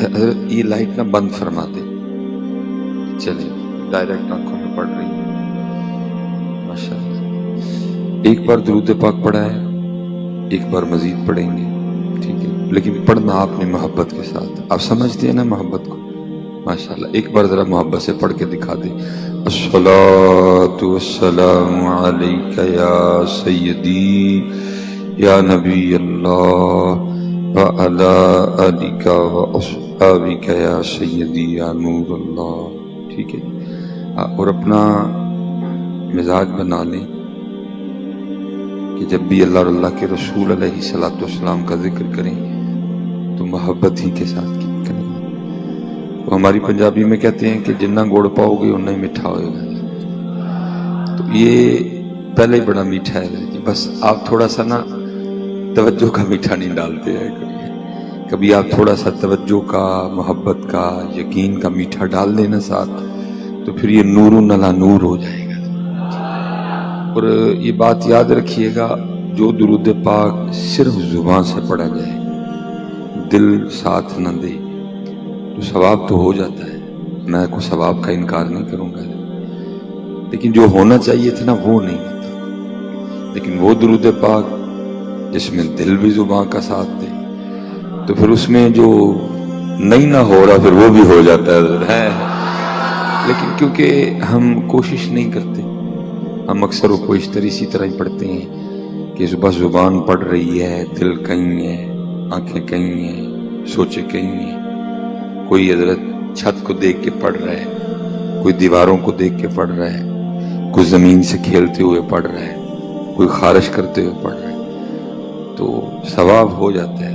حضرت یہ لائٹ نہ بند فرما دے، چلے ڈائریکٹ آنکھوں میں پڑ رہی ہے ماشاءاللہ۔ ایک بار درود پاک پڑھا ہے، ایک بار مزید پڑھیں گے، ٹھیک ہے، لیکن پڑھنا آپ نے محبت کے ساتھ، آپ سمجھتے ہیں نا محبت کو، ماشاءاللہ۔ ایک بار ذرا محبت سے پڑھ کے دکھا دیں۔ الصلاۃ والسلام علیک یا سیدی یا نبی اللہ وعلی آلک واصحابک یا سیدی یا نور اللہ، ٹھیک ہے۔ اور اپنا مزاج بنا لیں کہ جب بھی اللہ اور اللہ کے رسول علیہ الصلوۃ والسلام کا ذکر کریں تو محبت ہی کے ساتھ کی کریں۔ وہ ہماری پنجابی میں کہتے ہیں کہ جنہ گوڑ پاؤ گے اتنا ہی میٹھا ہوئے گا، تو یہ پہلے ہی بڑا میٹھا ہے، بس آپ تھوڑا سا نا توجہ کا میٹھا نہیں ڈالتے ہیں، کبھی آپ تھوڑا سا توجہ کا، محبت کا، یقین کا میٹھا ڈال دینا ساتھ، تو پھر یہ نور نلا نور ہو جائے گا۔ اور یہ بات یاد رکھیے گا، جو درود پاک صرف زبان سے پڑھا جائے، دل ساتھ نہ دے، تو ثواب تو ہو جاتا ہے، میں کوئی ثواب کا انکار نہیں کروں گا، لیکن جو ہونا چاہیے تھا نا وہ نہیں ہوتا۔ لیکن وہ درود پاک جس میں دل بھی زبان کا ساتھ دے، تو پھر اس میں جو نہیں نہ ہو رہا پھر وہ بھی ہو جاتا ہے۔ لیکن کیونکہ ہم کوشش نہیں کرتے، ہم اکثر و بیشتر اسی طرح ہی پڑھتے ہیں کہ بس زبان پڑھ رہی ہے، دل کہیں ہے، آنکھیں کہیں ہیں، سوچے کہیں ہیں۔ کوئی حضرت چھت کو دیکھ کے پڑھ رہا ہے، کوئی دیواروں کو دیکھ کے پڑھ رہا ہے، کوئی زمین سے کھیلتے ہوئے پڑھ رہا ہے، کوئی خارش کرتے ہوئے پڑھ رہا ہے، تو ثواب ہو جاتا ہے،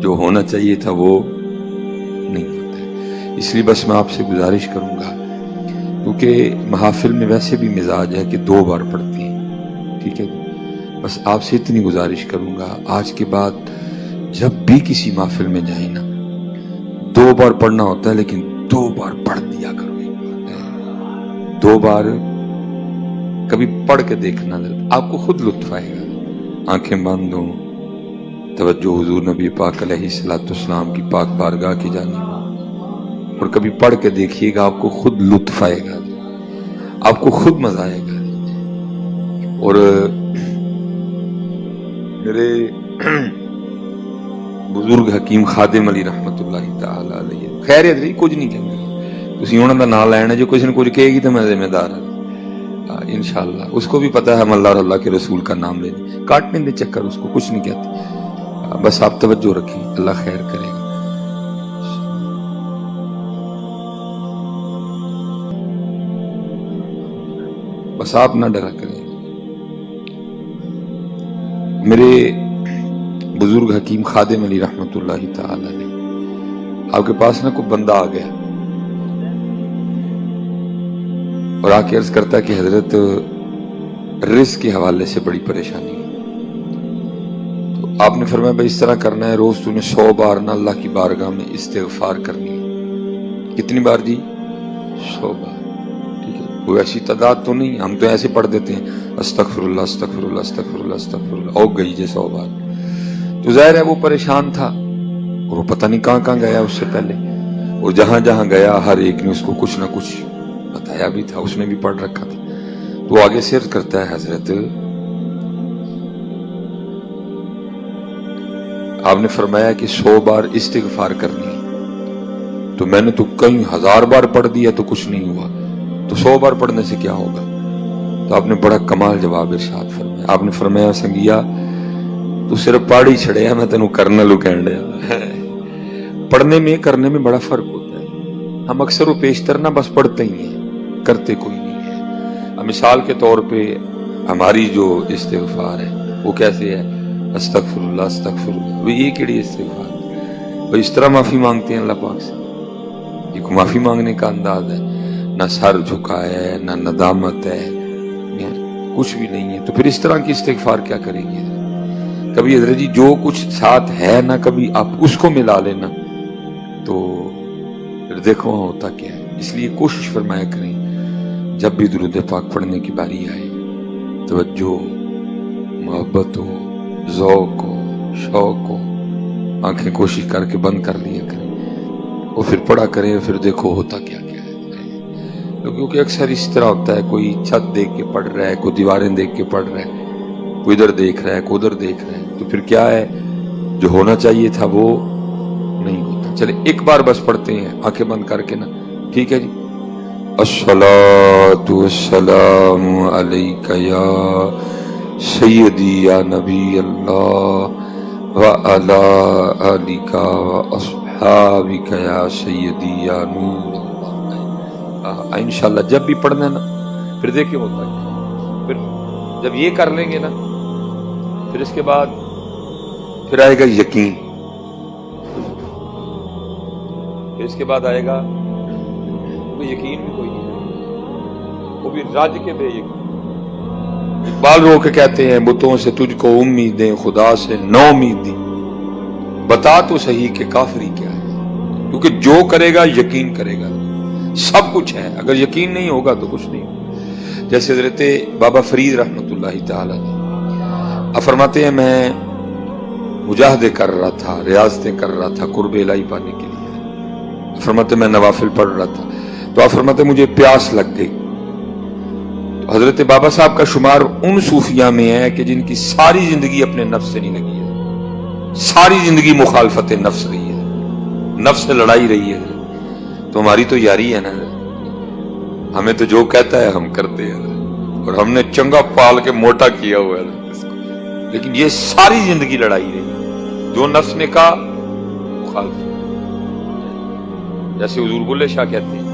جو ہونا چاہیے تھا وہ نہیں ہوتا ہے۔ اس لیے بس میں آپ سے گزارش کروں گا، کیونکہ محافل میں ویسے بھی مزاج ہے کہ 2 بار پڑھتے ہیں، ٹھیک ہے، بس آپ سے اتنی گزارش کروں گا، آج کے بعد جب بھی کسی محفل میں جائیں نا، 2 بار پڑھنا ہوتا ہے، لیکن 2 بار پڑھ دیا کرو، 2 بار کبھی پڑھ کے دیکھنا، آپ کو خود لطف آئے گا، آنکھیں بند ہوں، توجہ حضور نبی پاک علیہ الصلوۃ والسلام کی پاک بارگاہ کی جانب، اور کبھی پڑھ کے دیکھیے گا، آپ کو خود لطف آئے گا، آپ کو خود مزہ آئے گا۔ اور میرے بزرگ حکیم خادم علی رحمت اللہ تعالی علیہ، خیر ہے کچھ نہیں کہنا، تسی انہاں دا نام لینا، جو کسی نے کچھ کہے گی تو میں ذمہ دار ہوں انشاءاللہ۔ اس کو بھی پتہ ہے ہم اللہ اور اللہ کے رسول کا نام لینے، کاٹنے دے چکر، اس کو کچھ نہیں کہتے، بس آپ توجہ رکھیں، اللہ خیر کرے گا۔ بس آپ نہ ڈرا کریں۔ میرے بزرگ حکیم خادم علی رحمت اللہ تعالی علیہ، آپ کے پاس نا کوئی بندہ آ گیا اور آ کے عرض کرتا ہے کہ حضرت رزق کے حوالے سے بڑی پریشانی ہے، تو آپ نے فرمایا بھائی اس طرح کرنا ہے، روز تو نے 100 بار نہ اللہ کی بارگاہ میں استغفار کرنی ہے۔ کتنی بار جی؟ 100 بار، ٹھیک ہے، کوئی ایسی تعداد تو نہیں، ہم تو ایسے پڑھ دیتے ہیں استغفر اللہ استغفر اللہ استغفر اللہ استغفر اللہ، او گئی جی 100 بار۔ تو ظاہر ہے وہ پریشان تھا، اور وہ پتہ نہیں کہاں کہاں گیا اس سے پہلے، اور جہاں جہاں گیا ہر ایک نے اس کو کچھ نہ کچھ بتایا بھی تھا، اس نے بھی پڑھ رکھا تھا۔ تو آگے سے عرض کرتا ہے حضرت آپ نے فرمایا کہ 100 بار استغفار کرنی ہے، تو میں نے تو کئی 1000 بار پڑھ دیا تو کچھ نہیں ہوا، تو 100 بار پڑھنے سے کیا ہوگا؟ تو آپ نے بڑا کمال جواب ارشاد فرمایا، آپ نے فرمایا سنگیا تو صرف پاڑی چھڑے میں تینوں کرنا لو کہن ڈیا۔ پڑھنے میں کرنے میں بڑا فرق ہوتا ہے، ہم اکثر و بیشتر نہ بس پڑھتے ہی ہیں، کرتے کوئی نہیں ہے۔ مثال کے طور پہ ہماری جو استغفار ہے وہ کیسے ہے؟ استغفر اللہ استغفر اللہ، وہ یہ کیڑی استغفار ہے؟ وہ اس طرح معافی مانگتے ہیں اللہ پاک سے، یہ کو معافی مانگنے کا انداز ہے، نہ سر جھکا ہے، نہ ندامت ہے، کچھ بھی نہیں ہے، تو پھر اس طرح کی استغفار کیا کریں گے؟ کبھی حضرت جی جو کچھ ساتھ ہے نا، کبھی آپ اس کو ملا لینا تو پھر دیکھو وہاں ہوتا کیا ہے۔ اس لیے کوشش فرمایا کریں جب بھی درود پاک پڑھنے کی باری آئے، توجہ، محبت ہو، ذوق ہو، شوق ہو، آنکھیں کوشش کر کے بند کر لیا کریں، وہ پھر پڑھا کریں، پھر دیکھو ہوتا کیا کیا ہے. کیونکہ اکثر اس طرح ہوتا ہے، کوئی چھت دیکھ کے پڑھ رہا ہے، کوئی دیواریں دیکھ کے پڑھ رہا ہے، کوئی ادھر دیکھ رہا ہے، کوئی ادھر دیکھ رہا ہے، تو پھر کیا ہے جو ہونا چاہیے تھا وہ نہیں ہوتا. چلے ایک بار بس پڑھتے ہیں آنکھیں بند کر کے نا. ٹھیک ہے جی. الصلاۃ والسلام علیک یا سیدی یا نبی اللہ وعلی آلک واصحابک یا سیدی یا نور اللہ. انشاءاللہ جب بھی پڑھنا ہے نا پھر دیکھیں ہوتا ہے. پھر جب یہ کر لیں گے نا پھر اس کے بعد پھر آئے گا یقین. پھر اس کے بعد آئے گا کوئی یقین بھی کوئی نہیں، وہ بھی راج کے بے یقین. اقبال رو کے کہتے ہیں بتوں سے تجھ کو امیدیں، خدا سے نو امیدیں، بتا تو صحیح کہ کافری کیا ہے. کیونکہ جو کرے گا یقین کرے گا، سب کچھ ہے. اگر یقین نہیں ہوگا تو کچھ نہیں. جیسے حضرت بابا فرید رحمۃ اللہ تعالی اب فرماتے ہیں میں مجاہدے کر رہا تھا، ریاضتیں کر رہا تھا قرب الہی پانے کے لیے. فرماتے میں نوافل پڑھ رہا تھا تو آپ فرماتے مجھے پیاس لگ گئی. تو حضرت بابا صاحب کا شمار ان صوفیہ میں ہے کہ جن کی ساری زندگی اپنے نفس سے نہیں لگی ہے، ساری زندگی مخالفت نفس رہی ہے، نفس سے لڑائی رہی ہے. تو ہماری تو یاری ہے نا، ہمیں تو جو کہتا ہے ہم کرتے ہیں، اور ہم نے چنگا پال کے موٹا کیا ہوا ہے اس کو. لیکن یہ ساری زندگی لڑائی رہی، جو نفس نے کہا مخالف. جیسے حضور بلے شاہ کہتے ہیں،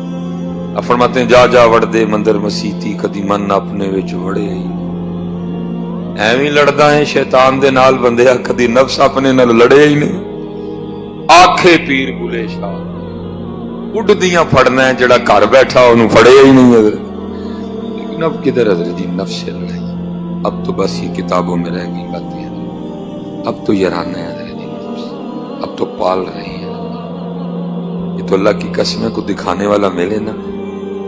اب فرماتے ہیں جا جا وڑ دے مندر مسیتی کدی من اپنے وچ وڑے ہی. ایویں لڑدا ہے شیطان دے نال بندیا، کدی نفس اپنے نال لڑے ہی نہیں. آکھے پیر بلے شاہ اڈدیاں پھڑنا ہے، جڑا گھر بیٹھا انہوں پھڑے ہی نہیں حضرت. لیکن اب کدھر حضرت جی نفس سے لڑائی. اب تو بس یہ کتابوں میں رہ گئی باتیں، اب تو یارانہ ہے حضرت جی نفس، اب تو پال رہے ہیں. یہ تو اللہ کی قسم ہے، کو دکھانے والا ملے نا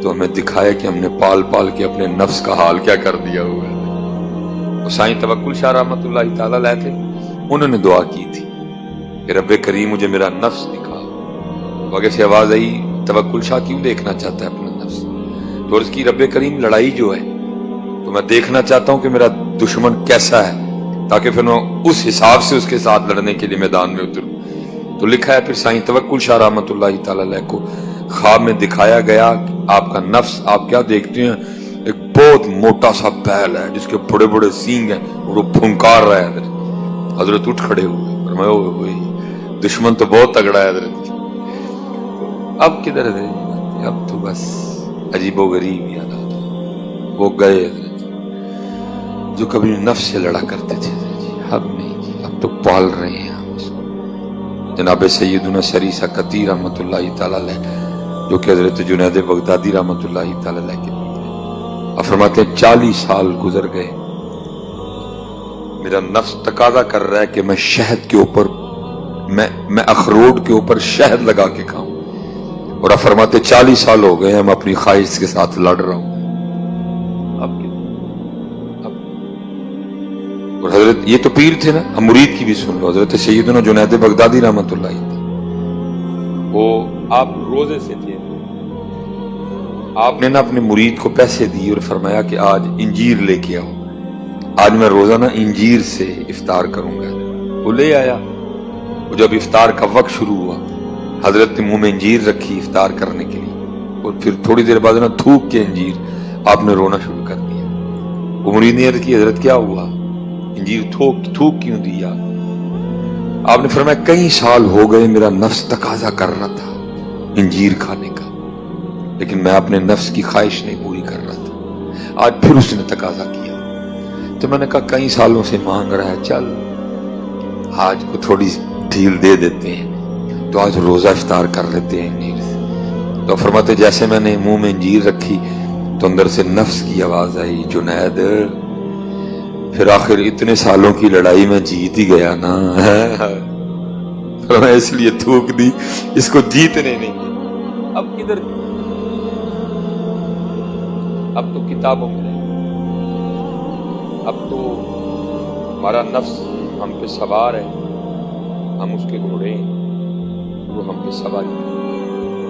تو ہمیں دکھائے کہ ہم نے پال پال کے اپنے نفس کا حال کیا کر دیا ہوا ہے. وہ سائیں توکل شاہ رحمۃ اللہ تعالیٰ علیہ تھے، انہوں نے دعا کی تھی کہ رب کریم مجھے میرا نفس دکھا. تو آگے سے آواز آئی توکل شاہ کیوں دیکھنا چاہتا ہے اپنا نفس؟ تو عرض کی رب کریم لڑائی جو ہے تو میں دیکھنا چاہتا ہوں کہ میرا دشمن کیسا ہے، تاکہ پھر میں اس حساب سے اس کے ساتھ لڑنے کے لیے میدان میں اتروں. تو لکھا ہے پھر سائیں توکل شاہ رحمۃ اللہ تعالی علیہ کو خواب میں دکھایا گیا آپ کا نفس، آپ کیا دیکھتے ہیں ایک بہت موٹا سا بیل ہے جس کے بڑے بڑے سینگ ہیں اور وہ پھنکار رہا ہے. حضرت اٹھ کھڑے ہوئے، فرمایا اوئے دشمن تو بہت تگڑا ہے حضرت. اب کدھر ہے؟ اب تو بس عجیب و غریب یاد آتا. وہ گئے حضرت جو کبھی نفس سے لڑا کرتے تھے حضرت جی، اب نہیں جی، اب تو پال رہے ہیں ہم اس کو. جناب سیدنا سری سکتی رحمۃ اللہ تعالی علیہ جو کہ حضرت جنید بغدادی رحمۃ اللہ تعالی علیہ کے اب فرماتے ہیں 40 سال گزر گئے، میرا نفس تقاضا کر رہا ہے کہ میں شہد کے اوپر میں اخروٹ کے اوپر شہد لگا کے کھاؤں. اور اب فرماتے 40 سال ہو گئے ہم اپنی خواہش کے ساتھ لڑ رہا ہوں. اور حضرت یہ تو پیر تھے نا، ہم مرید کی بھی سن لو. حضرت سیدنا جنید بغدادی رحمۃ اللہ وہ آپ روزے سے تھے، آپ نے نا اپنے مرید کو پیسے دیے اور فرمایا کہ آج انجیر لے کے آؤ، آج میں روزانہ انجیر سے افطار کروں گا. وہ لے آیا. وہ جب افطار کا وقت شروع ہوا حضرت نے منہ میں انجیر رکھی افطار کرنے کے لیے، اور پھر تھوڑی دیر بعد نا تھوک کے انجیر آپ نے رونا شروع کر دیا. وہ مرید نے عرض کی حضرت کیا ہوا، انجیر تھوک کیوں دیا؟ آپ نے فرمایا کئی سال ہو گئے میرا نفس تقاضا کر رہا تھا انجیر کھانے کا، لیکن میں اپنے نفس کی خواہش نہیں پوری کر رہا تھا. آج پھر اس نے تقاضا کیا تو میں نے کہا کئی سالوں سے مانگ رہا ہے، چل آج کو تھوڑی ڈھیل دے دیتے ہیں، تو آج روزہ افطار کر لیتے ہیں انجیر سے. تو فرماتے جیسے میں نے منہ میں انجیر رکھی تو اندر سے نفس کی آواز آئی جنید پھر آخر اتنے سالوں کی لڑائی میں جیت ہی گیا نا. میں اس لیے تھوک دی، اس کو جیتنے نہیں. اب کدھر، اب تو کتابوں میں رہے، اب تو ہمارا نفس ہم پہ سوار ہے، ہم اس کے گھوڑے ہیں، وہ ہم پہ سواری.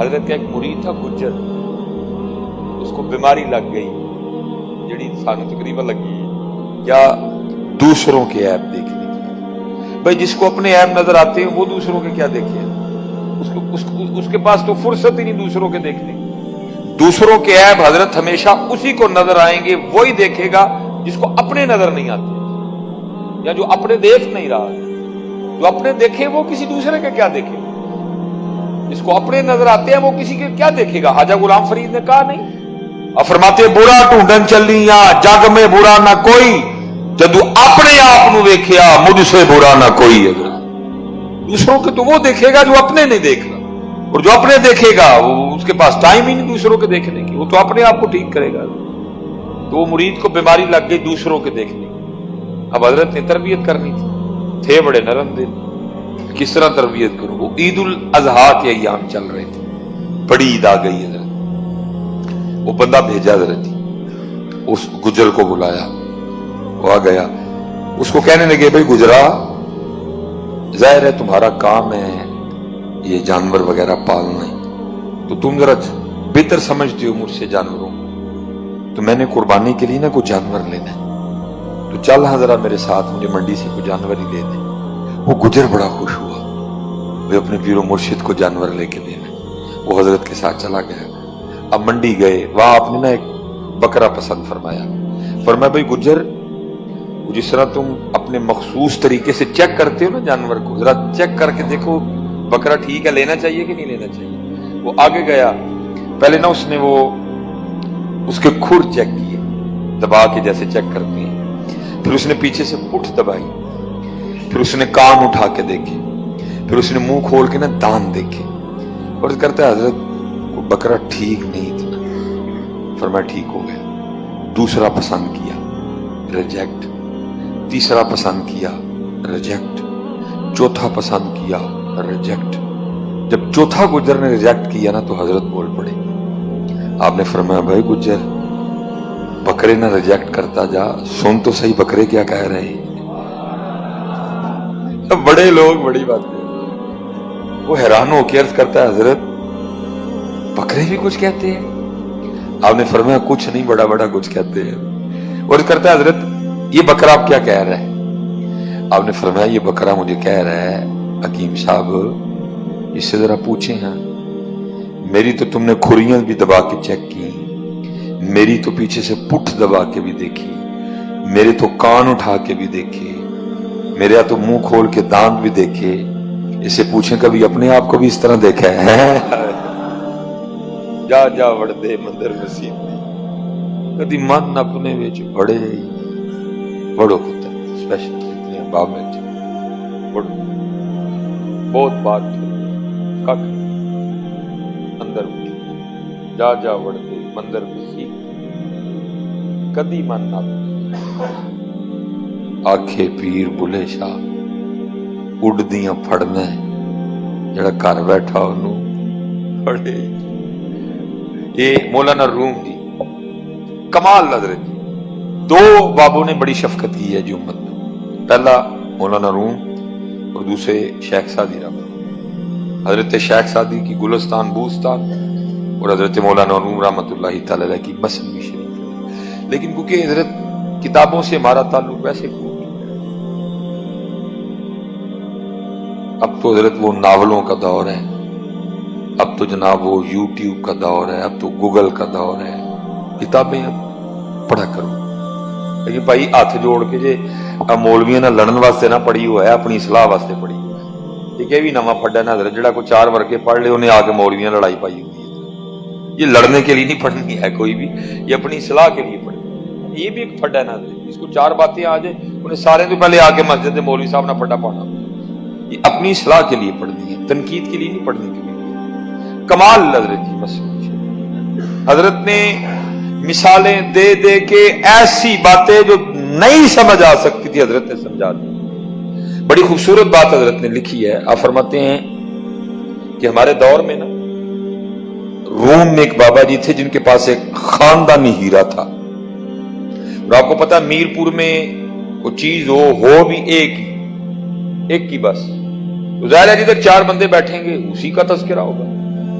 حضرت کا ایک مرید تھا گجر، اس کو بیماری لگ گئی جڑی سانو تقریبا لگی ہے، کیا دوسروں کے عیب دیکھنے کی۔ بھائی جس کو اپنے عیب نظر آتے ہیں وہ دوسروں کے کیا دیکھے، اس کے پاس تو فرصت ہی نہیں دوسروں کے دیکھنے کی۔ دوسروں کے عیب حضرت ہمیشہ اسی کو نظر آئیں گے، وہی دیکھے گا جس کو اپنے نظر نہیں آتے، یا جو اپنے دیکھ نہیں رہا۔ جو اپنے دیکھے وہ کسی دوسرے کے کیا دیکھے، جس کو اپنے نظر آتے ہیں وہ کسی کے کیا دیکھے گا۔ خواجہ غلام فرید نے کہا نہیں، اور فرماتے برا ڈھونڈن چلی جگ میں برا نہ کوئی، جدو اپنے آپ نو ویکھیا مجھ سے برا نہ کوئی۔ اگر دوسروں کے تو وہ دیکھے گا جو اپنے نہیں دیکھ رہا، اور جو اپنے دیکھے گا وہ اس کے پاس ٹائم ہی نہیں دوسروں کے دیکھنے کی، وہ تو اپنے آپ کو ٹھیک کرے گا۔ تو وہ مرید کو بیماری لگ گئی دوسروں کے دیکھنے کی۔ اب حضرت نے تربیت کرنی تھے بڑے نرم دل، کس طرح تربیت کروں؟ وہ عید الاضحیٰ کے ایام چل رہے تھے، بڑی عید آ گئی حضرت، وہ بندہ بھیجا حضرت اس گجر کو بلایا، وہ آ گیا، اس کو کہنے لگے بھائی گجرا، ظاہر ہے تمہارا کام ہے یہ جانور وغیرہ پالنا ہی، تو تم ذرا بہتر سمجھتے ہو مجھ سے جانوروں، تو میں نے قربانی کے لیے نا کوئی جانور لینا ہے، تو چل ہاں ذرا میرے ساتھ، مجھے منڈی سے کوئی جانور ہی لے دے۔ وہ گجر بڑا خوش ہوا، وہ اپنے پیر و مرشد کو جانور لے کے دینا، وہ حضرت کے ساتھ چلا گیا۔ اب منڈی گئے، وہاں آپ نے نا ایک بکرا پسند فرمایا، فرمایا بھائی گجر، جس طرح تم اپنے مخصوص طریقے سے چیک کرتے ہو نا جانور کو، ذرا چیک کر کے دیکھو بکرا ٹھیک ہے، لینا چاہیے کہ نہیں لینا چاہیے۔ وہ آگے گیا، پہلے نا اس نے وہ اس کے کھر چیک کیے، دبا کے جیسے چیک کرتے ہیں، پھر اس نے پیچھے سے پٹھ دبائی، پھر اس نے کان اٹھا کے دیکھے، پھر اس نے منہ کھول کے نا دان دیکھے، اور کرتا ہے حضرت بکرا ٹھیک نہیں اتنا، فرمایا ٹھیک ہو گیا۔ دوسرا پسند کیا، ریجیکٹ، تیسرا پسند کیا، ریجیکٹ، چوتھا پسند کیا، ریجیکٹ۔ جب چوتھا گجر نے ریجیکٹ کیا نا تو حضرت بول پڑے، آپ نے فرمایا بھائی گجر، بکرے نہ ریجیکٹ کرتا جا، سن تو صحیح بکرے کیا کہہ رہے ہیں۔ بڑے لوگ بڑی بات ہے، وہ حیران ہو کے عرض کرتا ہے حضرت بکرے بھی کچھ کہتے ہیں؟ آپ نے فرمایا کچھ نہیں، بڑا بڑا کچھ کہتے ہیں۔ اور کرتا ہے حضرت یہ بکرا آپ کیا کہہ رہا ہے؟ آپ نے فرمایا یہ بکرا مجھے کہہ رہا ہے حکیم صاحب اس سے ذرا پوچھیں، ہاں میری تو تم نے کھریاں بھی دبا کے چیک کی، میری تو پیچھے سے پٹھ دبا کے بھی دیکھی، میرے تو کان اٹھا کے بھی دیکھے، میرے تو منہ کھول کے دانت بھی دیکھے، اسے پوچھیں کبھی اپنے آپ کو بھی اس طرح دیکھا ہے؟ جا جا وڑ دے مندر مسیح کدی من اپنے وچ بڑے بڑو پتر اسپیشل اتنے باب میں بڑو بہت بات کک اندر جا جا وڑ دے مندر مسیح کدی من اپنے آکھے پیر بلے شاہ اڑدیاں پھڑنا ہے جڑا گھر بیٹھا انہوں پڑے۔ یہ مولانا روم جی کمال حضرت جی، دو بابوں نے بڑی شفقت کی ہے جی امت میں، پہلا مولانا روم اور دوسرے شیخ سعدی رحمۃ، حضرت شیخ سعدی کی گلستان بوستان اور حضرت مولانا روم رحمۃ اللہ تعالی علیہ کی مسجد شریف۔ لیکن کیونکہ حضرت کتابوں سے ہمارا تعلق ویسے خوب، اب تو حضرت وہ ناولوں کا دور ہے، اب تو جناب وہ یوٹیوب کا دور ہے، اب تو گوگل کا دور ہے، کتابیں پڑھا کرو۔ لیکن بھائی ہاتھ جوڑ کے جے مولویاں نہ لڑن واسطے نہ پڑھی ہوا ہے، اپنی اصلاح واسطے پڑھی ہوا ہے۔ یہ بھی نواں پھڈا نہ حضرت جڑا کوئی 4 ورقے پڑھ لے انہیں آ کے مولویاں لڑائی پائی ہوئی ہے۔ یہ لڑنے کے لیے نہیں پڑھنی ہے کوئی بھی، یہ اپنی اصلاح کے لیے پڑھنی۔ یہ بھی ایک پھڈا نہ حضرت، اس کو 4 باتیں آ جائے انہیں سارے تو پہلے آ کے مسجد مولوی صاحب نہ پھڈا پانا۔ یہ اپنی اصلاح کے لیے پڑھنی ہے، تنقید کے لیے نہیں پڑھنی کبھی۔ کمال حضرت جی مسجد حضرت نے مثالیں دے دے کے ایسی باتیں جو نہیں سمجھ آ سکتی تھی حضرت نے سمجھا دی۔ بڑی خوبصورت بات حضرت نے لکھی ہے، آپ فرماتے ہیں کہ ہمارے دور میں نا روم میں ایک بابا جی تھے جن کے پاس ایک خاندانی ہیرا تھا، اور آپ کو پتا میر پور میں کوئی چیز ہو بھی ایک ہی بس، تو ظاہر ہے جدھر 4 بندے بیٹھیں گے اسی کا تذکرہ ہوگا۔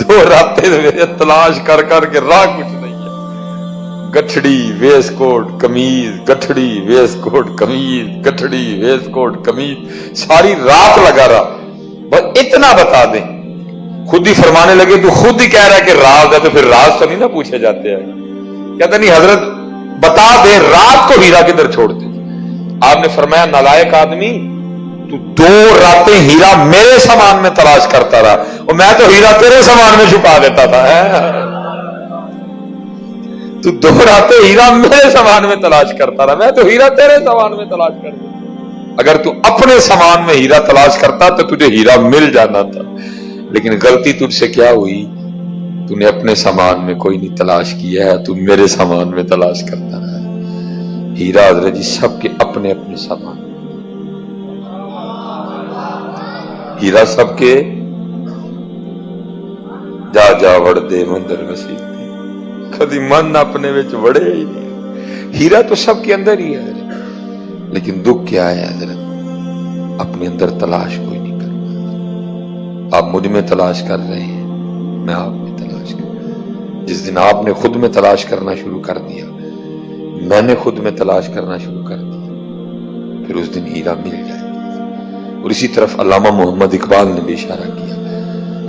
2 راتیں تلاش کر کر کے راہ کچھ نہیں ہے. گٹھڑی ویس کوٹ قمیض، گٹھڑی ویس کوٹ قمیض، گٹھڑی ویس کوٹ قمیض، ساری رات لگا رہا. بس اتنا بتا دیں. خود ہی فرمانے لگے تو خود ہی کہہ رہا ہے کہ راز ہے، تو پھر راز تو نہیں نہ پوچھے جاتے ہیں. کہتا نہیں حضرت بتا دے رات کو ہیرا کدھر چھوڑتے. آپ نے فرمایا نالائق آدمی، تو 2 راتیں ہیرا میرے سامان میں تلاش کرتا رہا اور میں تو ہیرا تیرے سامان میں چھپا دیتا تھا. تو 2 راتیں ہیرا میرے سامان میں تلاش کرتا رہا، میں تو ہیرا تیرے سامان میں تلاش کرتا. اگر تو اپنے سامان میں ہیرا تلاش کرتا تو تجھے ہیرا مل جانا تھا. لیکن غلطی تجھ سے کیا ہوئی؟ تو نے اپنے سامان میں کوئی نہیں تلاش کیا ہے، تو میرے سامان میں تلاش کرتا رہا. ہیرا حضرت جی سب کے اپنے اپنے سامان، ہیرا سب کے جا جا وڑ دے مندر مسیح کدی من اپنے وچ وڑے ہی نہیں. ہیرا تو سب کے اندر ہی ہے. لیکن دکھ کیا ہے حضرت؟ اپنے اندر تلاش کوئی نہیں کرتا. آپ مجھ میں تلاش کر رہے ہیں، میں آپ میں تلاش کر رہا ہوں. جس دن آپ نے خود میں تلاش کرنا شروع کر دیا، میں نے خود میں تلاش کرنا شروع کر دیا، پھر اس دن ہیرا مل جائے گا. اور اسی طرف علامہ محمد اقبال نے بھی اشارہ کیا،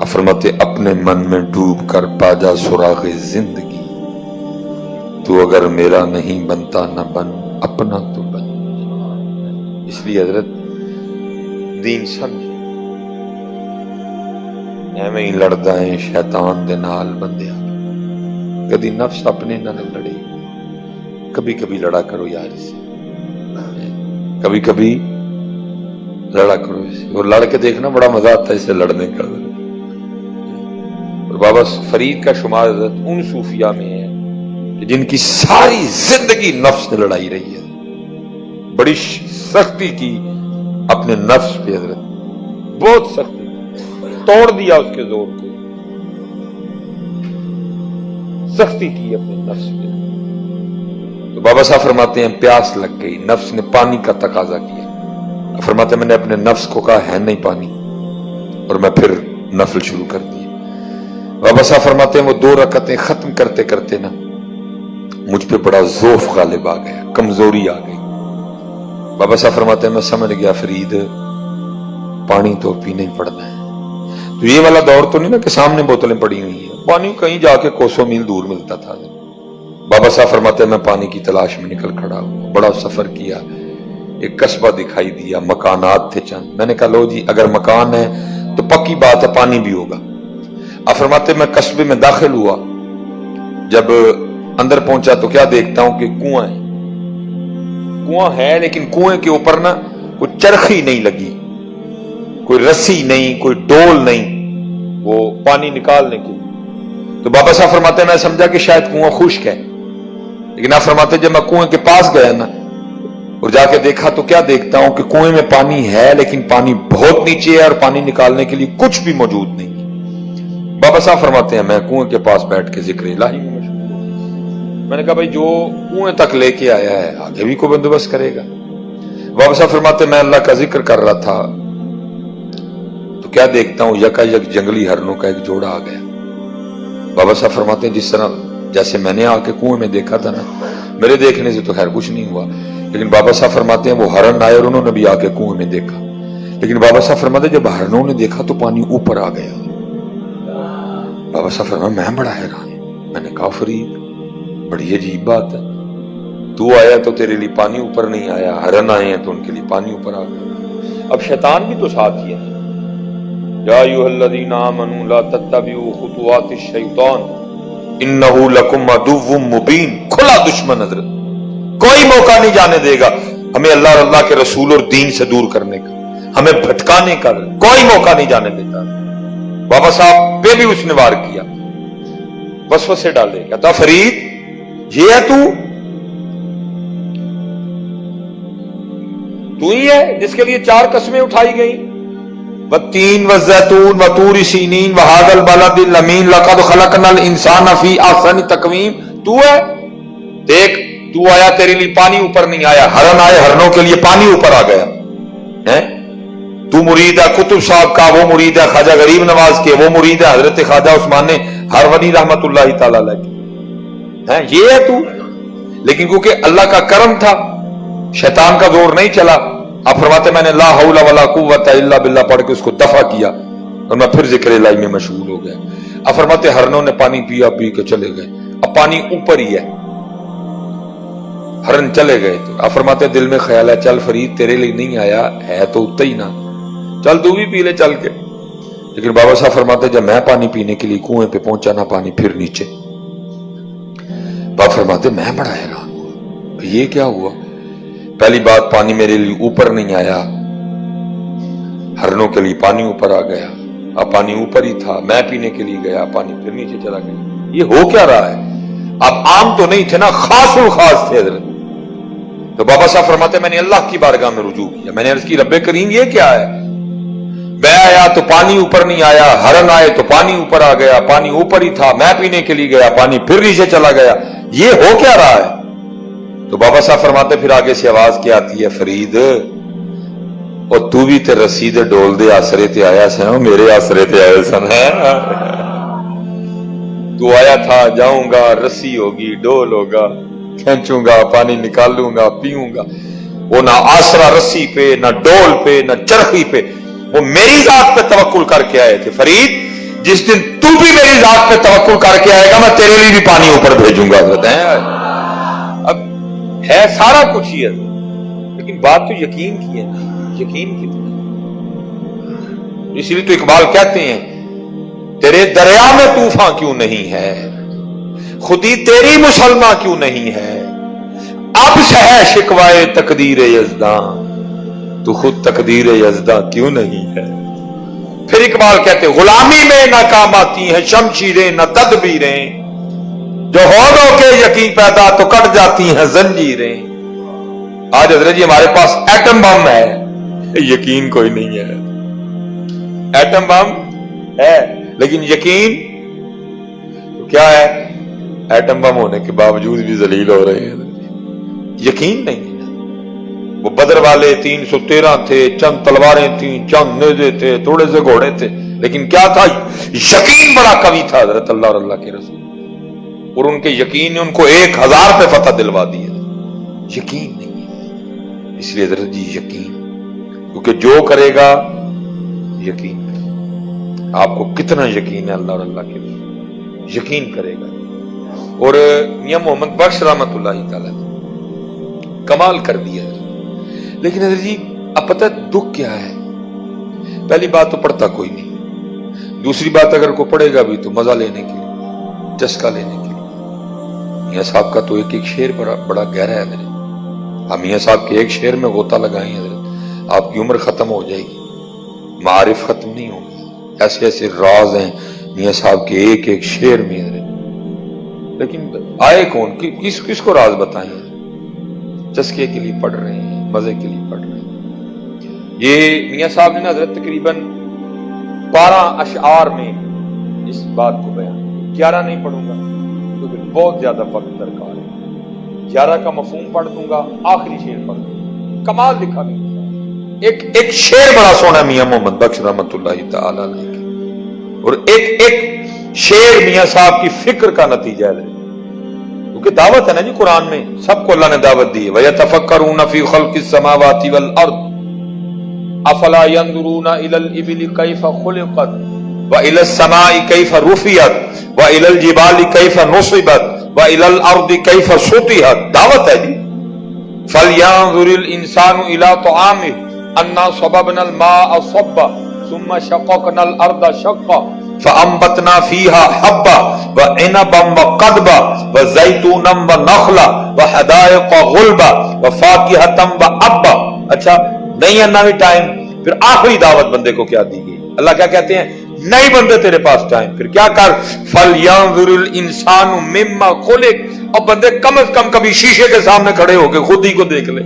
فرماتے اپنے من میں ڈوب کر پا جا سراغ زندگی، تو اگر میرا نہیں بنتا نہ بن اپنا تو بن. اس لیے حضرت دین سمجھ ایویں ہی لڑدا ہے شیطان دے نال بندیا. کبھی نفس اپنے نال لڑے، کبھی کبھی لڑا کرو یار اس سے، کبھی کبھی لڑا کرو اس سے. اور لڑ کے دیکھنا بڑا مزہ آتا ہے اسے لڑنے کا. اور بابا فرید کا شمار حضرت ان صوفیاء میں ہے کہ جن کی ساری زندگی نفس نے لڑائی رہی ہے، بڑی سختی کی اپنے نفس پہ حضرت، بہت سختی، توڑ دیا اس کے زور کو، سختی کی اپنے نفس پہ. تو بابا صاحب فرماتے ہیں پیاس لگ گئی، نفس نے پانی کا تقاضا کیا. فرماتے ہیں میں نے اپنے نفس کو کہا ہے نہیں پانی، اور میں پھر نفل شروع کر دی. بابا صاحب فرماتے ہیں وہ 2 رکعتیں ختم کرتے کرتے نا مجھ پہ بڑا ذوف غالب آ گیا، کمزوری آ گئی. بابا صاحب فرماتے ہیں میں سمجھ گیا فرید پانی تو پینا ہی پڑنا ہے. تو یہ والا دور تو نہیں نا کہ سامنے بوتلیں پڑی ہوئی ہیں، پانی کہیں جا کے کوسوں میل دور ملتا تھا. بابا صاحب فرماتے ہیں میں پانی کی تلاش میں نکل کھڑا ہوں، بڑا سفر کیا. ایک قصبہ دکھائی دیا، مکانات تھے چند. میں نے کہا لو جی اگر مکان ہے تو پکی بات ہے پانی بھی ہوگا. آپ فرماتے میں قصبے میں داخل ہوا، جب اندر پہنچا تو کیا دیکھتا ہوں کہ کنواں ہے. کنواں ہے لیکن کنویں کے اوپر نا کوئی چرخی نہیں لگی، کوئی رسی نہیں، کوئی ڈول نہیں وہ پانی نکالنے کی. تو بابا صاحب فرماتے ہیں میں سمجھا کہ شاید کنواں خشک ہے. لیکن آپ فرماتے ہیں جب میں کنویں کے پاس گیا نا اور جا کے دیکھا تو کیا دیکھتا ہوں کہ کنویں میں پانی ہے لیکن پانی بہت نیچے ہے اور پانی نکالنے کے لیے کچھ بھی موجود نہیں. بابا صاحب فرماتے ہیں میں کنویں کے پاس بیٹھ کے ذکر الہی میں مشغول. میں نے کہا بھائی جو کنویں تک لے کے آیا ہے آگے بھی کوئی بندوبست کرے گا. بابا صاحب فرماتے ہیں میں اللہ کا ذکر کر رہا تھا تو کیا دیکھتا ہوں یکا یک جنگلی ہرنوں کا ایک جوڑا آ گیا. بابا صاحب فرماتے ہیں جس طرح جیسے میں نے آ کے کنویں میں دیکھا تھا نا، میرے دیکھنے سے تو خیر کچھ نہیں ہوا، لیکن بابا صاحب فرماتے ہیں وہ ہرن آئے اور انہوں نے بھی آ کے کنویں میں دیکھا. لیکن بابا صاحب فرماتے ہیں جب ہرنوں نے دیکھا تو پانی اوپر آ گیا. بابا صاحب فرماتے میں بڑا حیران. میں نے کہا فرید بڑی عجیب بات ہے، تو آیا تو تیرے لیے پانی اوپر نہیں آیا، ہرن آئے ہیں تو ان کے لیے پانی اوپر آ گیا. اب شیطان بھی تو ساتھ ہی ہے. یا ایھا الذین آمنوا لا تتبعوا خطوات الشیطان انہ لکم عدو مبین. کھلا دشمن حضرت، کوئی موقع نہیں جانے دے گا ہمیں اللہ اور اللہ کے رسول اور دین سے دور کرنے کا، ہمیں بھٹکانے کا کوئی موقع نہیں جانے دیتا. بابا صاحب پہ بھی اس نے وار کیا، وسوسے ڈالے. کہتا فرید یہ ہے تو ہی ہے جس کے لیے 4 قسمیں اٹھائی گئی، والتین والزیتون وطور سینین وہذا البلد الامین لقد خلقنا الانسان فی احسن تقویم. تو ہے دیکھ، تو آیا تیرے لیے پانی اوپر نہیں آیا، ہرن آئے ہرنوں کے لیے پانی اوپر آ گیا ہے. تو مرید ہے کتب صاحب کا، وہ مرید ہے خواجہ غریب نواز کے، وہ مرید ہے حضرت خواجہ عثمان ہرونی رحمت اللہ تعالی علیہ کے، یہ ہے تو۔ لیکن کیونکہ اللہ کا کرم تھا، شیطان کا زور نہیں چلا، آپ فرماتے میں نے لا حول ولا قوت الا باللہ پڑھ کے اس کو دفع کیا اور میں پھر ذکر الہی میں مشغول ہو گیا۔ آپ فرماتے ہرنوں نے پانی پیا، پی کے چلے گئے، اب پانی اوپر ہی ہے، ہرن چلے گئے، تو آپ فرماتے دل میں خیال ہے چل فرید تیرے لیے نہیں آیا ہے تو اتنا ہی نہ، چل تو بھی پی لے چل کے۔ لیکن بابا صاحب فرماتے جب میں پانی پینے کے لیے کنویں پہ پہنچا نہ پانی پھر نیچے، بابا فرماتے میں بڑا حیران ہوا، یہ کیا ہوا؟ پہلی بات پانی میرے لیے اوپر نہیں آیا، ہرنوں کے لیے پانی اوپر آ گیا، اب پانی اوپر ہی تھا، میں پینے کے لیے گیا پانی پھر نیچے چلا گیا، یہ ہو کیا رہا ہے؟ اب عام تو نہیں تھے نا، خاص الخاص تھے حضرت۔ تو بابا صاحب فرماتے میں نے اللہ کی بارگاہ میں رجوع کیا، میں نے عرض کی رب کریم یہ کیا ہے؟ میں آیا تو پانی اوپر نہیں آیا، ہرن آئے تو پانی اوپر آ گیا، پانی اوپر ہی تھا، میں پینے کے لیے گیا پانی پھر نیچے چلا گیا، یہ ہو کیا رہا ہے؟ تو بابا صاحب فرماتے پھر آگے سے آواز کیا آتی ہے، فرید اور تو بھی تے رسید ڈول دے آسرے تے آیا سن، میرے آسرے تے آئے سن، تو آیا تھا جاؤں گا، رسی ہوگی، ڈول ہوگا، کھینچوں گا، پانی نکالوں گا، پیوں گا، وہ نہ آسرا رسی پہ، نہ ڈول پہ، نہ چرخی پہ، وہ میری ذات پہ توکل کر کے آئے تھے۔ فرید جس دن تو بھی میری ذات پہ توکل کر کے آئے گا میں تیرے لیے بھی پانی اوپر بھیجوں گا۔ حضرت اب ہے سارا کچھ ہی ہے، لیکن بات تو یقین کی ہے، یقین کی تو، اسی لیے تو اقبال کہتے ہیں تیرے دریا میں طوفان کیوں نہیں ہے، خودی تیری مسلمان کیوں نہیں ہے، اب سے ہے شکوائے تقدیر یزداں، تو خود تقدیر یزداں کیوں نہیں ہے۔ پھر اقبال کہتے غلامی میں ناکام آتی ہیں شمشیریں نہ تدبیریں، جو ہو کے یقین پیدا تو کٹ جاتی ہیں زنجیریں۔ آج حضرت جی ہمارے پاس ایٹم بم ہے، یقین کوئی نہیں ہے، ایٹم بم ہے لیکن یقین کیا ہے؟ ایٹم بم ہونے کے باوجود بھی ذلیل ہو رہے ہیں، یقین نہیں ہے۔ وہ بدر والے 313 تھے، چند تلواریں تھیں، چند نیزے تھے، تھوڑے سے گھوڑے تھے، لیکن کیا تھا؟ یقین بڑا قوی تھا حضرت اللہ اور اللہ کے رسول، اور ان کے یقین نے ان کو 1000 پہ فتح دلوا دی ہے۔ یقین نہیں ہے، اس لیے حضرت جی یقین، کیونکہ جو کرے گا یقین کرے گا۔ آپ کو کتنا یقین ہے اللہ اور اللہ کے رسول، یقین کرے گا۔ اور میاں محمد بخش رحمت اللہ تعالی نے کمال کر دیا ہے۔ لیکن حضرت جی اب پتہ دکھ کیا ہے؟ پہلی بات تو پڑھتا کوئی نہیں، دوسری بات اگر کوئی پڑھے گا بھی تو مزہ لینے کے لیے، چسکا لینے کے لیے۔ میاں صاحب کا تو ایک ایک شعر بڑا گہرا ہے حضرت، ہم میاں صاحب کے ایک شعر میں غوطہ لگائیں حضرت آپ کی عمر ختم ہو جائے گی، معارف ختم نہیں ہوں گے، ایسے ایسے راز ہیں میاں صاحب کے ایک ایک شعر میں حضرت۔ لیکن آئے کون، کس کو راز بتائیں؟ چسکے کے لیے پڑھ رہے ہیں، مزے کے لیے پڑھ رہے ہیں۔ یہ میاں صاحب نے حضرت تقریباً 12 اشعار میں اس بات کو بیان، 11 نہیں پڑھوں گا کیونکہ بہت زیادہ وقت درکار ہے، 11 کا مفہوم پڑھ دوں گا، آخری شعر پڑھ دوں گا، کمال لکھا گیا۔ ایک شعر بڑا سونا میاں محمد بخش رحمت اللہ تعالی علیہ کا، اور ایک شعر میاں صاحب کی فکر کا نتیجہ ہے، کیونکہ دعوت ہے نا جی قرآن میں، سب کو اللہ نے دعوت دی ہے۔ وَيَتَفَكَّرُونَ فِي خَلْقِ السَّمَاوَاتِ وَالْأَرْضِ أَفَلَا يَنْظُرُونَ إِلَى الْإِبِلِ كَيْفَ خُلِقَتْ وَإِلَى السَّمَاءِ كَيْفَ رُفِعَتْ وَإِلَى الْجِبَالِ كَيْفَ نُصِبَتْ وَإِلَى الْأَرْضِ كَيْفَ سُطِحَتْ، دعوت ہے جی۔ فَلْيَنْظُرِ الْإِنسَانُ إِلَى طَعَامِهِ أَنَّا صَبَبْنَا الْمَاءَ صَبًّا ثُمَّ شَقَقْنَا الْأَرْضَ شَقًّا فَأَنبَتْنَا فِيهَا حَبًّا وَعِنَبًا وَقَضْبًا وَزَيْتُونًا وَنَخْلًا وَحَدَائِقَ غُلْبًا وَفَاكِهَةً وَأَبًّا۔ اچھا نہیں ہے نا بھی ٹائم، پھر آخری دعوت بندے کو کیا دی گئی؟ اللہ کیا کہتے ہیں؟ نہیں بندے تیرے پاس ٹائم، پھر کیا کر؟ فَلْيَنظُرِ الْإِنسَانُ مِمَّا خُلِقَ، اور بندے کم از کم کبھی شیشے کے سامنے کھڑے ہو کے خود ہی کو دیکھ لے۔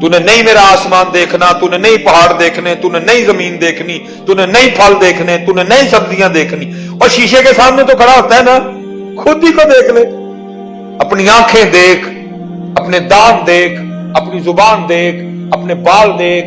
تو نے نہیں میرا آسمان دیکھنا، تو نے نہیں پہاڑ دیکھنے، تو نے نہیں زمین دیکھنی، تو نے نہیں پھل دیکھنے، تو نے نہیں سبزیاں دیکھنی، اور شیشے کے سامنے تو کھڑا ہوتا ہے نا، خود ہی کو دیکھ لے۔ اپنی آنکھیں دیکھ، اپنے دانت دیکھ، اپنی زبان دیکھ، اپنے بال دیکھ،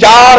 4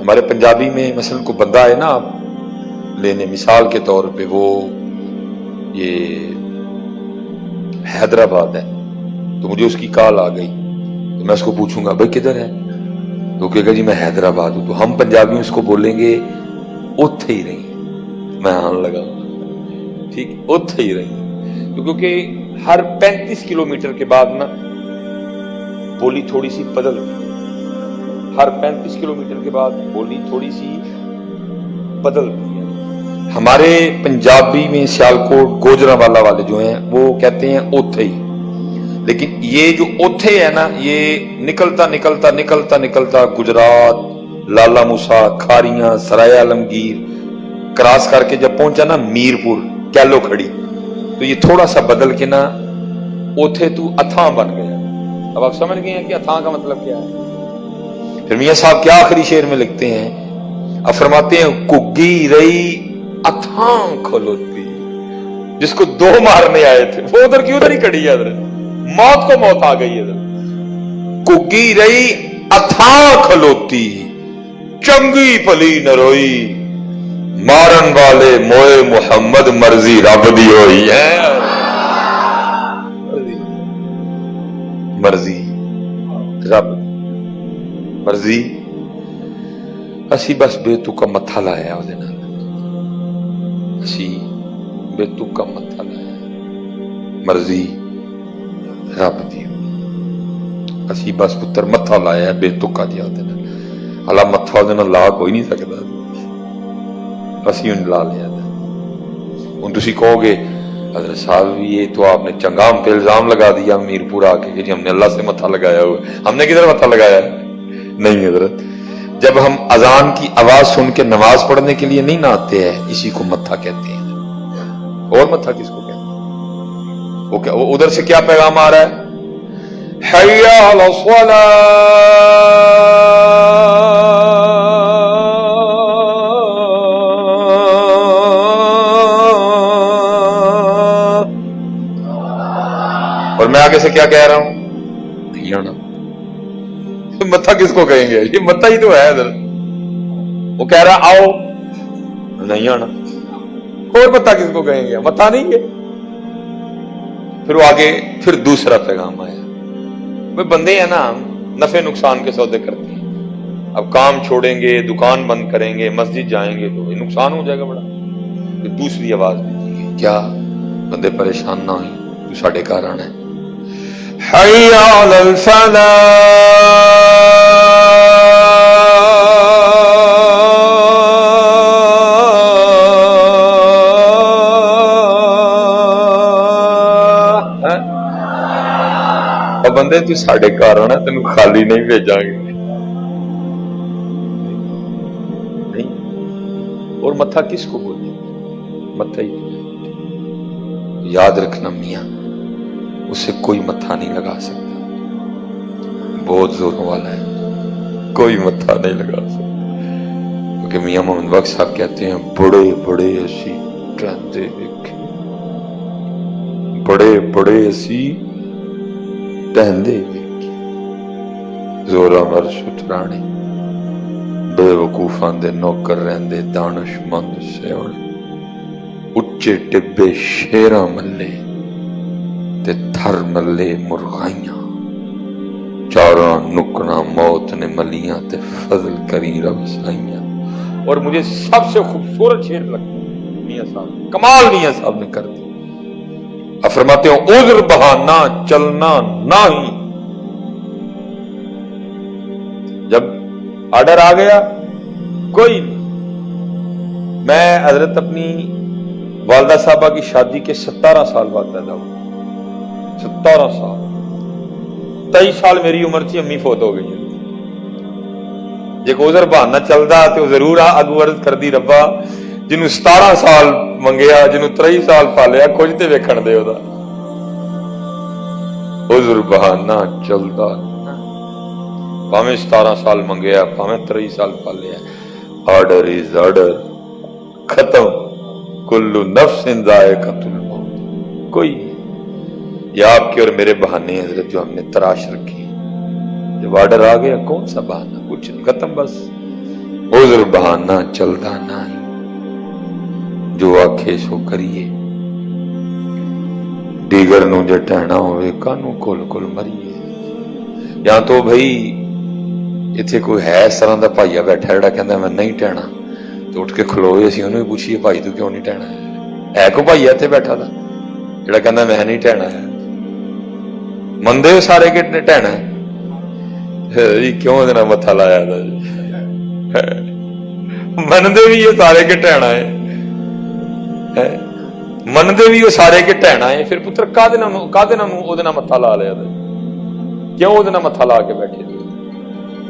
ہمارے پنجابی میں مثلا کوئی بندہ ہے نا آپ لینے، مثال کے طور پہ وہ یہ حیدرآباد ہے تو مجھے اس کی کال آ گئی تو میں اس کو پوچھوں گا بھائی کدھر ہے، تو کہے گا جی میں حیدرآباد ہوں، تو ہم پنجابی اس کو بولیں گے اوتھے ہی رہی، میں آن لگا ٹھیک اوتھے ہی رہی، تو کیونکہ ہر 35 کلومیٹر کے بعد نا بولی تھوڑی سی بدلتی، ہر 35 کلومیٹر کے بعد بولی تھوڑی سی بدلتی ہے۔ ہمارے پنجابی میں سیالکوٹ گوجرانوالا والے جو ہیں وہ کہتے ہیں اوتھے ہی، لیکن یہ جو اوتھے ہے نا یہ نکلتا نکلتا نکلتا نکلتا گجرات، لالا موسا، کھاریاں، سرائے عالمگیر کراس کر کے جب پہنچا نا میرپور کیلو کھڑی تو یہ تھوڑا سا بدل کے نا اوتھے تو اتھاں بن گیا۔ اب آپ سمجھ گئے ہیں کہ اتھاں کا مطلب کیا ہے؟ پھر میاں صاحب کیا آخری شعر میں لکھتے ہیں، اب فرماتے ہیں کگی رہی اتھاں کھلوتی، جس کو دو مارنے آئے تھے وہ ادھر کی ادھر ہی کڑی ہے، ادھر موت کو موت آ گئی ادھر، کگی رہی اتھاں کھلوتی چنگی پلی نہ روئی، مارن والے موئے محمد مرضی رب دی ہوئی ہے، مرضی رب مرضی، اسی بس بے تکا متھا لایا وہ نال، اسی بے تکا متھا لایا، مرضی رب دی، اسی بس پتر متھا لایا بے تکا دیا وہ نال، اللہ متھا وہ نال لا کوئی نہیں سکتا، اسی ان لا لیا تھا۔ ان تسی کہو گے حضرت صاحب یہ تو آپ نے چنگام پہ الزام لگا دیا میرپور آ کے کہ جی ہم نے اللہ سے متھا لگایا ہوا، ہم نے کدھر متھا لگایا ہے؟ نہیں حضرت، جب ہم اذان کی آواز سن کے نماز پڑھنے کے لیے نہیں نہ آتے ہیں اسی کو متھا کہتے ہیں، اور متھا کس کو کہتے ہیں؟ وہ ادھر سے کیا پیغام آ رہا ہے؟ حی علی اور میں آگے سے کیا کہہ رہا ہوں؟ نہیں آنا، متھا کس کو کہیں گے؟ یہ متھا ہی تو ہے ادھر، وہ کہہ رہا آؤ نہیں آنا، اور متھا کس کو کہیں گے؟ متھا نہیں ہے۔ پھر وہ آگے پھر دوسرا پیغام آیا، وہ بندے ہیں نا نفع نقصان کے سودے کرتے ہیں، اب کام چھوڑیں گے، دکان بند کریں گے، مسجد جائیں گے تو یہ نقصان ہو جائے گا بڑا، پھر دوسری آواز بھی دی گئی، کیا بندے پریشان نہ ہوئیں تو ساڑھے گھر آنا ہے، حی علی الفلاح، اور بندے تو ساڑھے گھر آنا، تین خالی نہیں بھیجا گے، نہیں، اور متھا کس کو بولے؟ متھا ہی تو ہے۔ یاد رکھنا میاں اسے کوئی متھا نہیں لگا سکتا، بہت زوروں والا ہے، کوئی متھا نہیں لگا سکتا، کیونکہ میاں محمد بخش صاحب کہتے ہیں بڑے بڑے اسی ٹرندے ویکھے، بڑے بڑے اسی ٹہندے ویکھے، زورا مر شترانے بے وقوفاں دے نوکر رہندے دانش مند سیونے، اچے ٹبے شیراں ملے تے تھر ملے مرغائیاں، چاراں نکڑاں موت نے ملیاں تے فضل کری رب سائیاں۔ اور مجھے سب سے خوبصورت شعر لگتا ہے میاں صاحب، کمال میاں صاحب نے کر دی، اب فرماتے ہو عذر بہانا چلنا نہ ہی، جب آرڈر آ گیا کوئی نہیں۔ میں حضرت اپنی والدہ صاحبہ کی شادی کے 17 سال بعد پیدا ہوا، 17 سال، 23 سال میری عمر تھی، امی فوت ہو گئی، جے کو عذر بہانا چلدا تے ضرور اگو عرض کر دی ربا جنوں 17 سال منگیا جنوں 23 سال پالیا کچھ تے ویکھن دے او دا، عذر بہانا چلدا پاویں 17 سال منگیا پاویں 23 سال پالیا، آرڈر از آرڈر، ختم، کل نفس ذائقۃ الموت، کوئی نہیں، یہ آپ کے اور میرے بہانے حضرت جو ہم نے تراش رکھی، جب آرڈر آ گیا کون سا بہانا، کچھ نہیں، ختم بس، عذر بہانا چلتا نہیں، جو آکھے سو کریے، دیگر نو جے ٹہنا ہوئے کانو کھل کھل مریے۔ یا تو بھائی اتنے کوئی ہے اس طرح کا بھائیا بیٹھا جڑا کہندا میں نہیں ٹہنا، تو اٹھ کے کھلوئے اسی انہوں پوچھیے بھائی تو کیوں نہیں ٹہنا ہے کوئی بھائیا اتنے بیٹھا تھا جڑا کہندا میں نہیں ٹہنا ہے؟ مندے سارے کہ ٹہنا ہے کیوں ادھر متھا لایا تھا مندے بھی یہ سارے کہ ٹہنا ہے، مندے بھی وہ سارے کہ ٹہنا ہے، پھر پتر کدے متھا لا لیا تھا، کیوں وہ متھا لا کے بیٹھے تھے؟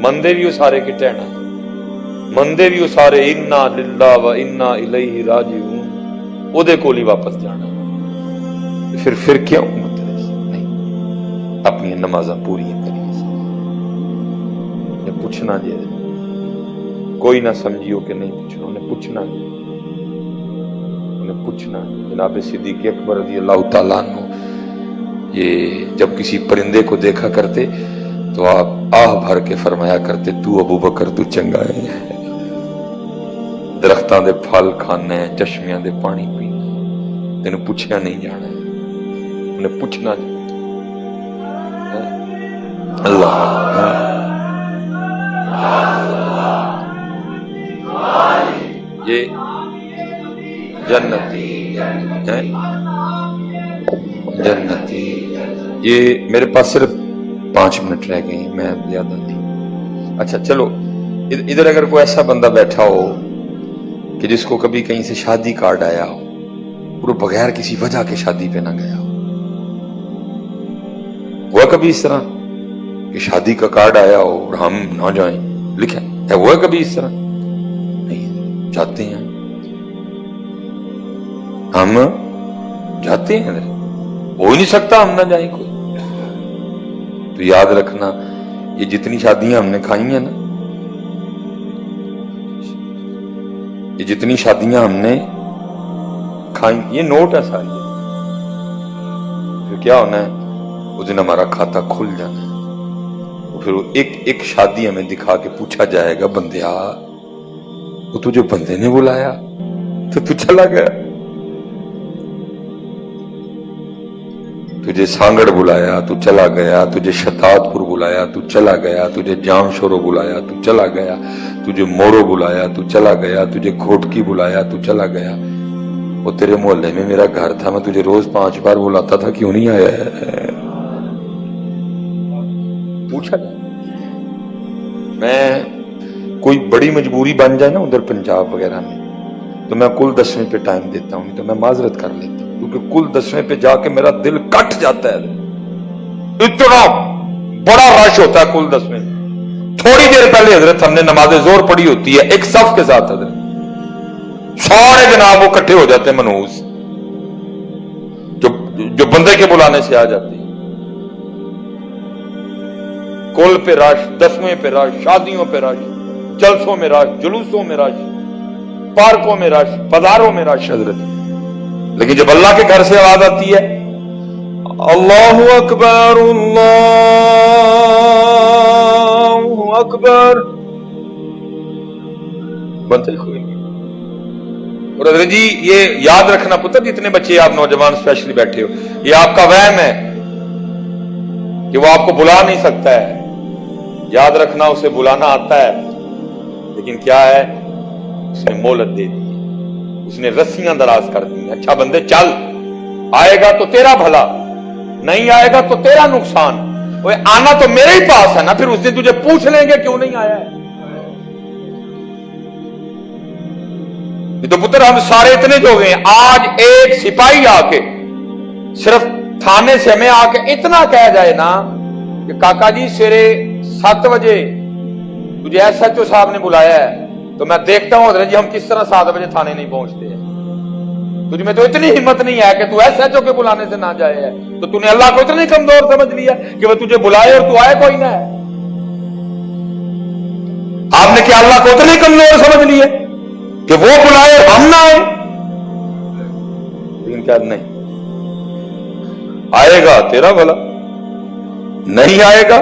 مندے بھی وہ سارے کہ ٹہنا ہے، مندے بھی وہ سارے انا للہ و انا الیہ راجعون او دے کول ہی واپس جانا، پھر کیوں مطلب نہیں اپنی نمازاں پوری کریے، نے پوچھنا جی کوئی نہ سمجھیو کہ نہیں پوچھنا، انہیں پوچھنا جی، انہیں پوچھنا۔ جناب صدیق اکبر رضی اللہ تعالیٰ عنہ یہ جب کسی پرندے کو دیکھا کرتے تو آپ آہ بھر کے فرمایا کرتے تو ابو بکر تو چنگا ہے، درختاں دے پھل کھانا ہے، چشمیاں دے پانی پینا، تینوں پوچھنا نہیں جانا ہے، انہیں پوچھنا جی۔ اللہ یہ جنتی ہے، جنتی۔ یہ میرے پاس صرف 5 منٹ رہ گئے ہیں، میں زیادہ نہیں۔ اچھا چلو ادھر اگر کوئی ایسا بندہ بیٹھا ہو کہ جس کو کبھی کہیں سے شادی کارڈ آیا ہو اور وہ بغیر کسی وجہ کے شادی پہ نہ گیا ہو، ہوا کبھی اس طرح کہ شادی کا کارڈ آیا ہو اور ہم نہ جائیں، لکھا ہے ہوا کبھی اس طرح؟ نہیں، جاتے ہیں، ہم جاتے ہیں، ہو ہی نہیں سکتا ہم نہ جائیں کوئی۔ تو یاد رکھنا یہ جتنی شادیاں ہم نے کھائی ہیں نا، یہ جتنی شادیاں ہم نے کھائی یہ نوٹ ہے ساری، پھر کیا ہونا ہے اس دن ہمارا کھاتا کھل جانا ہے، پھر ایک ایک شادی ہمیں دکھا کے پوچھا جائے گا بندیا وہ تجھے بندے نے بلایا تو تو چلا گیا، تجھے سانگڑ بلایا تو چلا گیا، تجھے شتات پور بلایا تو چلا گیا، تجھے جام شورو بلایا تو چلا گیا، تجھے مورو بلایا تو چلا گیا، تجھے کھوٹکی بلایا تو چلا گیا، وہ تیرے محلے میں میرا گھر تھا، میں تجھے روز 5 بار بلاتا تھا، کیوں نہیں آیا ہے؟ پوچھا جائے۔ میں کوئی بڑی مجبوری بن جائے نا ادھر پنجاب وغیرہ میں تو میں کل 10ویں پہ ٹائم دیتا ہوں، تو میں معذرت کر لیتا ہوں، کیونکہ کل 10ویں پہ جا کے میرا دل کٹ جاتا ہے، اتنا بڑا رش ہوتا ہے کل 10ویں۔ تھوڑی دیر پہلے حضرت ہم نے نماز ظہر پڑھی ہوتی ہے ایک صف کے ساتھ، حضرت سارے جناب وہ اکٹھے ہو جاتے ہیں منوس جو بندے کے بلانے سے آ جاتے ہیں، کل پہ رش، 10ویں پہ رش، شادیوں پہ رش، جلسوں میں رش، جلوسوں میں رش، پارکوں میں رش، بازاروں میں رش حضرت۔ لیکن جب اللہ کے گھر سے آواز آتی ہے اللہ اکبر اللہ اکبر، بنتے کوئی نہیں۔ اور حضرت جی یہ یاد رکھنا پتر، جتنے بچے آپ نوجوان اسپیشلی بیٹھے ہو، یہ آپ کا وہم ہے کہ وہ آپ کو بلا نہیں سکتا ہے، یاد رکھنا اسے بلانا آتا ہے، لیکن کیا ہے اس نے مہلت دے دی، اس نے رسیاں دراز کر دی۔ اچھا بندے چل، آئے گا تو تیرا بھلا، نہیں آئے گا تو تیرا نقصان، وہ آنا تو میرے ہی پاس ہے نا، پھر اس دن تجھے پوچھ لیں گے کیوں نہیں آیا ہے۔ تو پتر ہم سارے اتنے جو گئے، آج ایک سپاہی آ کے صرف تھانے سے ہمیں آ کے اتنا کہہ جائے نا کہ کاکا جی سویرے 7 بجے تجھے ایس ایچ او صاحب نے بلایا ہے، تو میں دیکھتا ہوں حضرت جی ہم کس طرح 7 بجے تھانے نہیں پہنچتے ہیں۔ تجھ میں تو اتنی ہمت نہیں ہے کہ تو ایس ایچ او کے بلانے سے نہ جائے ہے، تو تو نے اللہ کو اتنی کمزور سمجھ لیا کہ وہ تجھے بلائے اور تو آئے کوئی نہ ہے۔ آپ نے کیا اللہ کو اتنی کمزور سمجھ لی ہے کہ وہ بلائے اور ہم نہ آئے؟ لیکن کیا نہیں، آئے گا تیرا بھلا، نہیں آئے گا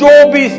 24